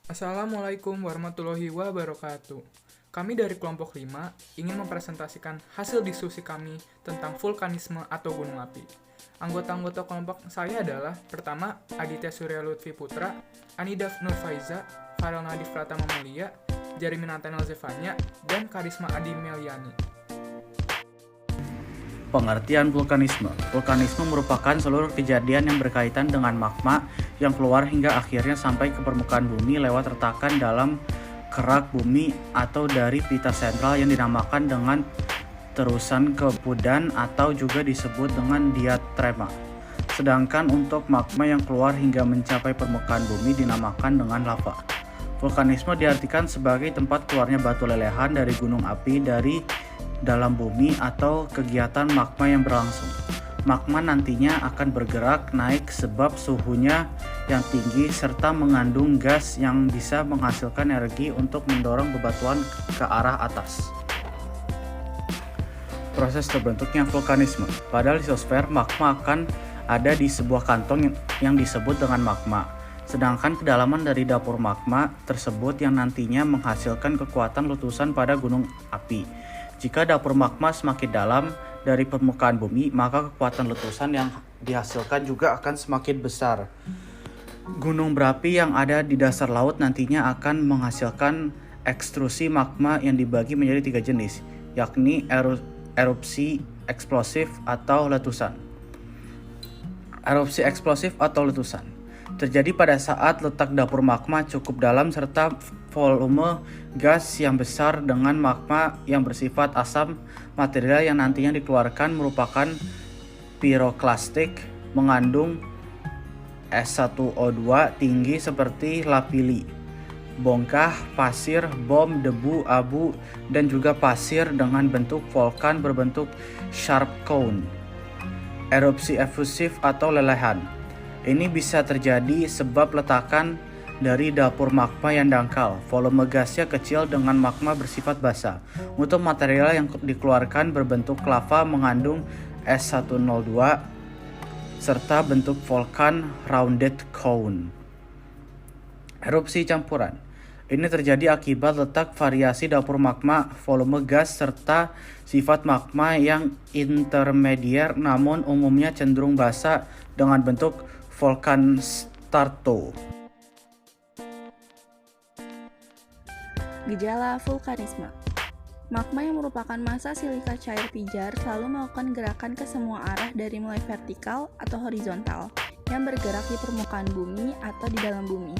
Assalamualaikum warahmatullahi wabarakatuh. Kami dari kelompok 5 ingin mempresentasikan hasil diskusi kami tentang vulkanisme atau gunung api. Anggota-anggota kelompok saya adalah pertama, Aditya Surya Lutfi Putra, Anida Nurfaiza, Farel Nadif Pratama Mulia, Jarimin Nathaniel Zevanya, dan Karisma Adi Meliani. Pengertian vulkanisme. Vulkanisme merupakan seluruh kejadian yang berkaitan dengan magma yang keluar hingga akhirnya sampai ke permukaan bumi lewat retakan dalam kerak bumi atau dari pita sentral yang dinamakan dengan terusan kepudan atau juga disebut dengan diatrema. Sedangkan untuk magma yang keluar hingga mencapai permukaan bumi dinamakan dengan lava. Vulkanisme diartikan sebagai tempat keluarnya batu lelehan dari gunung api dari dalam bumi atau kegiatan magma yang berlangsung. Magma nantinya akan bergerak naik sebab suhunya yang tinggi serta mengandung gas yang bisa menghasilkan energi untuk mendorong bebatuan ke arah atas. Proses terbentuknya vulkanisme. Pada litosfer, magma akan ada di sebuah kantong yang disebut dengan magma. Sedangkan kedalaman dari dapur magma tersebut yang nantinya menghasilkan kekuatan letusan pada gunung api. Jika dapur magma semakin dalam dari permukaan bumi, maka kekuatan letusan yang dihasilkan juga akan semakin besar. Gunung berapi yang ada di dasar laut nantinya akan menghasilkan ekstrusi magma yang dibagi menjadi 3 jenis, yakni erupsi eksplosif atau letusan. Erupsi eksplosif atau letusan terjadi pada saat letak dapur magma cukup dalam serta volume gas yang besar dengan magma yang bersifat asam. Material yang nantinya dikeluarkan merupakan piroklastik, mengandung S1O2 tinggi seperti lapili, bongkah, pasir, bom, debu, abu, dan juga pasir dengan bentuk volkan berbentuk sharp cone. Erupsi efusif atau lelehan. Ini bisa terjadi sebab letakan dari dapur magma yang dangkal. Volume gasnya kecil dengan magma bersifat basah. Untuk material yang dikeluarkan berbentuk lava mengandung S102 serta bentuk volkan rounded cone. Erupsi campuran. Ini terjadi akibat letak variasi dapur magma, volume gas, serta sifat magma yang intermedier namun umumnya cenderung basah dengan bentuk volkan strato. Gejala vulkanisme. Magma yang merupakan massa silika cair pijar selalu melakukan gerakan ke semua arah dari mulai vertikal atau horizontal yang bergerak di permukaan bumi atau di dalam bumi.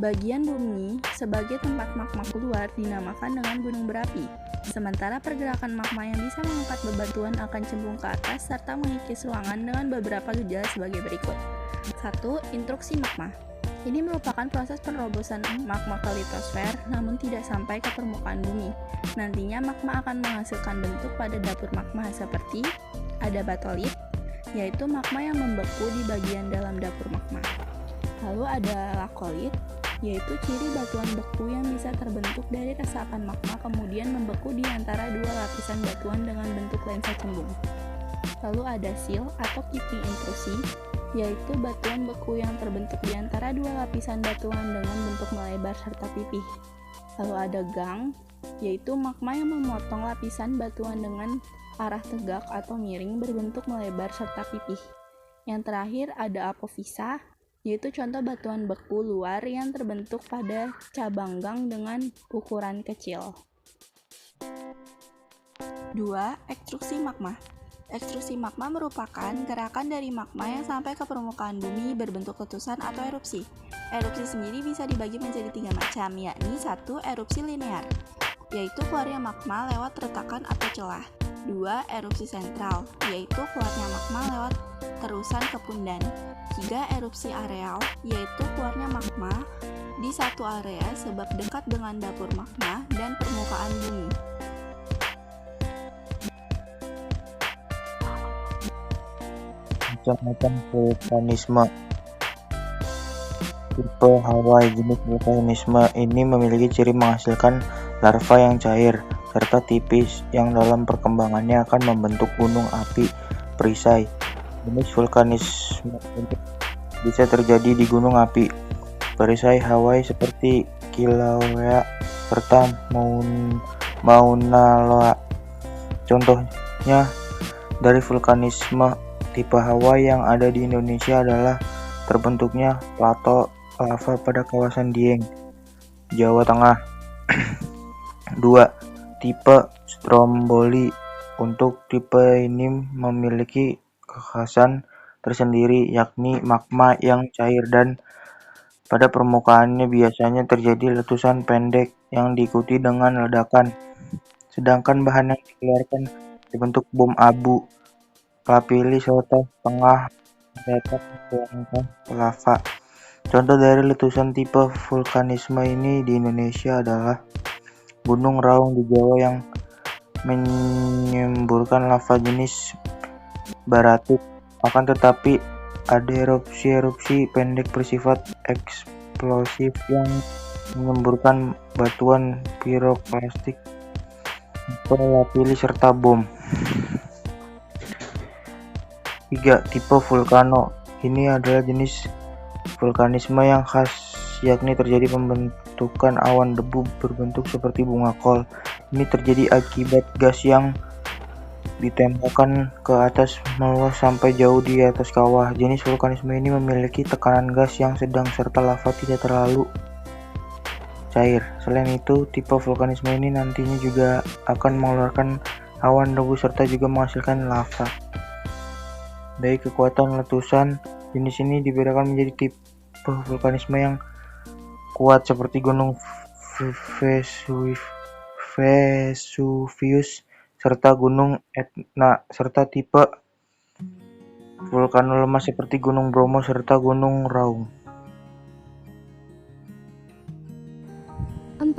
Bagian bumi sebagai tempat magma keluar dinamakan dengan gunung berapi. Sementara pergerakan magma yang bisa mengangkat bebatuan akan cembung ke atas serta mengikis ruangan dengan beberapa gejala sebagai berikut. 1. Intruksi magma. Ini merupakan proses penerobosan magma ke litosfer namun tidak sampai ke permukaan bumi. Nantinya magma akan menghasilkan bentuk pada dapur magma seperti ada batolit, yaitu magma yang membeku di bagian dalam dapur magma. Lalu ada lakolit, yaitu ciri batuan beku yang bisa terbentuk dari resapan magma kemudian membeku di antara dua lapisan batuan dengan bentuk lensa cembung. Lalu ada seal atau keeping intrusi, yaitu batuan beku yang terbentuk di antara dua lapisan batuan dengan bentuk melebar serta pipih. Lalu ada gang, yaitu magma yang memotong lapisan batuan dengan arah tegak atau miring berbentuk melebar serta pipih. Yang terakhir ada apofisa, yaitu contoh batuan beku luar yang terbentuk pada cabang gang dengan ukuran kecil. 2. Ekstruksi magma. Ekstrusi magma merupakan gerakan dari magma yang sampai ke permukaan bumi berbentuk letusan atau erupsi. Erupsi sendiri bisa dibagi menjadi 3 macam, yakni 1. Erupsi linear, yaitu keluarnya magma lewat retakan atau celah. 2. Erupsi sentral, yaitu keluarnya magma lewat terusan kepundan. 3. Erupsi areal, yaitu keluarnya magma di satu area sebab dekat dengan dapur magma dan permukaan bumi. Macam-macam vulkanisme. Tipe Hawaii. Jenis vulkanisme ini memiliki ciri menghasilkan larva yang cair serta tipis yang dalam perkembangannya akan membentuk gunung api perisai. Jenis vulkanisme ini bisa terjadi di gunung api perisai Hawaii seperti Kilauea serta Mauna Loa. Contohnya dari vulkanisme tipe Hawaii yang ada di Indonesia adalah terbentuknya plato lava pada kawasan Dieng, Jawa Tengah. 2. Tipe Stromboli. Untuk tipe ini memiliki kekhasan tersendiri, yakni magma yang cair dan pada permukaannya biasanya terjadi letusan pendek yang diikuti dengan ledakan. Sedangkan bahan yang dikeluarkan dibentuk bom abu, lapilli serta setengah mendatar ke lava. Contoh dari letusan tipe vulkanisme ini di Indonesia adalah Gunung Raung di Jawa yang menyemburkan lava jenis baratik. Akan tetapi ada erupsi-erupsi pendek bersifat eksplosif yang menyemburkan batuan piroklastik, lapilli serta bom. 3. Tipe vulkano. Ini adalah jenis vulkanisme yang khas, yakni terjadi pembentukan awan debu berbentuk seperti bunga kol. Ini terjadi akibat gas yang ditembakkan ke atas meluas sampai jauh di atas kawah. Jenis vulkanisme ini memiliki tekanan gas yang sedang serta lava tidak terlalu cair. Selain itu, tipe vulkanisme ini nantinya juga akan mengeluarkan awan debu serta juga menghasilkan lava. Dari kekuatan letusan, jenis ini dibedakan menjadi tipe vulkanisme yang kuat seperti Gunung Vesuvius serta Gunung Etna, serta tipe vulkano lemah seperti Gunung Bromo serta Gunung Raung. 4.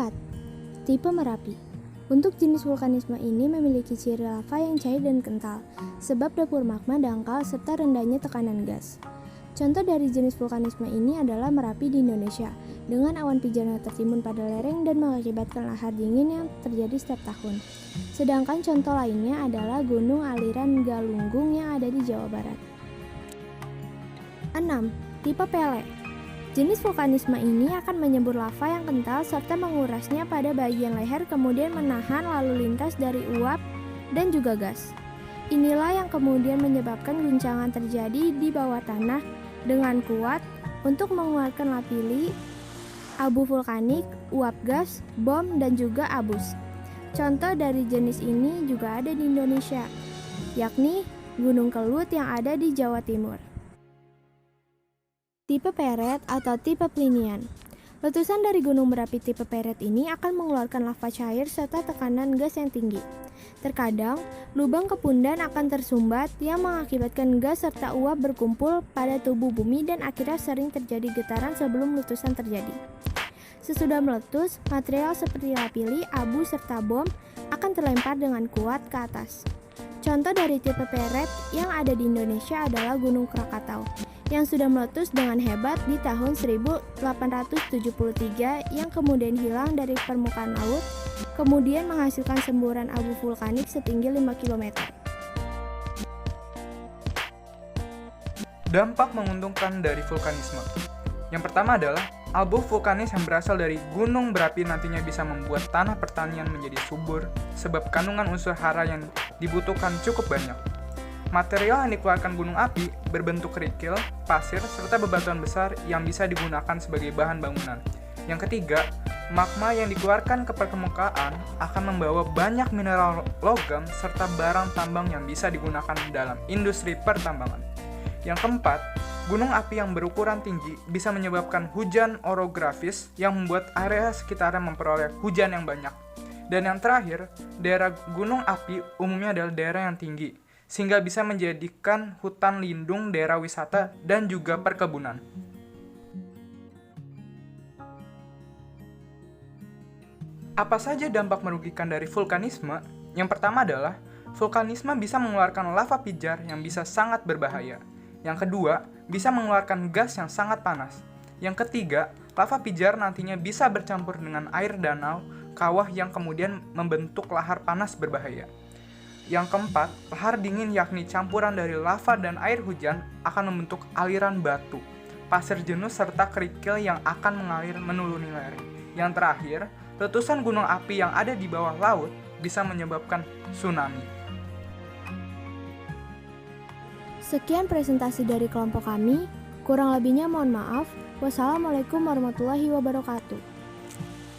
Tipe Merapi. Untuk jenis vulkanisme ini memiliki ciri lava yang cair dan kental, sebab dapur magma dangkal serta rendahnya tekanan gas. Contoh dari jenis vulkanisme ini adalah Merapi di Indonesia, dengan awan pijar yang tertimbun pada lereng dan mengakibatkan lahar dingin yang terjadi setiap tahun. Sedangkan contoh lainnya adalah Gunung Aliran Galunggung yang ada di Jawa Barat. 6. Tipe Pele. Jenis vulkanisme ini akan menyembur lava yang kental serta mengurasnya pada bagian leher, kemudian menahan lalu lintas dari uap dan juga gas. Inilah yang kemudian menyebabkan guncangan terjadi di bawah tanah dengan kuat untuk mengeluarkan lapilli, abu vulkanik, uap gas, bom, dan juga abus. Contoh dari jenis ini juga ada di Indonesia, yakni Gunung Kelut yang ada di Jawa Timur. Tipe Peret atau tipe Plinian. Letusan dari gunung berapi tipe Peret ini akan mengeluarkan lava cair serta tekanan gas yang tinggi. Terkadang, lubang kepundan akan tersumbat yang mengakibatkan gas serta uap berkumpul pada tubuh bumi dan akhirnya sering terjadi getaran sebelum letusan terjadi. Sesudah meletus, material seperti lapilli, abu, serta bom akan terlempar dengan kuat ke atas. Contoh dari tipe Peret yang ada di Indonesia adalah Gunung Krakatau, yang sudah meletus dengan hebat di tahun 1873 yang kemudian hilang dari permukaan laut, kemudian menghasilkan semburan abu vulkanik setinggi 5 km. Dampak menguntungkan dari vulkanisme. Yang pertama adalah abu vulkanis yang berasal dari gunung berapi nantinya bisa membuat tanah pertanian menjadi subur sebab kandungan unsur hara yang dibutuhkan cukup banyak. Material yang dikeluarkan gunung api berbentuk kerikil, pasir, serta bebatuan besar yang bisa digunakan sebagai bahan bangunan. Yang ketiga, magma yang dikeluarkan ke permukaan akan membawa banyak mineral logam serta barang tambang yang bisa digunakan dalam industri pertambangan. Yang keempat, gunung api yang berukuran tinggi bisa menyebabkan hujan orografis yang membuat area sekitarnya memperoleh hujan yang banyak. Dan yang terakhir, daerah gunung api umumnya adalah daerah yang tinggi, sehingga bisa menjadikan hutan lindung, daerah wisata, dan juga perkebunan. Apa saja dampak merugikan dari vulkanisme? Yang pertama adalah, vulkanisme bisa mengeluarkan lava pijar yang bisa sangat berbahaya. Yang kedua, bisa mengeluarkan gas yang sangat panas. Yang ketiga, lava pijar nantinya bisa bercampur dengan air danau, kawah yang kemudian membentuk lahar panas berbahaya. Yang keempat, lahar dingin yakni campuran dari lava dan air hujan akan membentuk aliran batu. pasir jenuh serta kerikil yang akan mengalir menuluni lereng. Yang terakhir, letusan gunung api yang ada di bawah laut bisa menyebabkan tsunami. Sekian presentasi dari kelompok kami. Kurang lebihnya mohon maaf. Wassalamualaikum warahmatullahi wabarakatuh.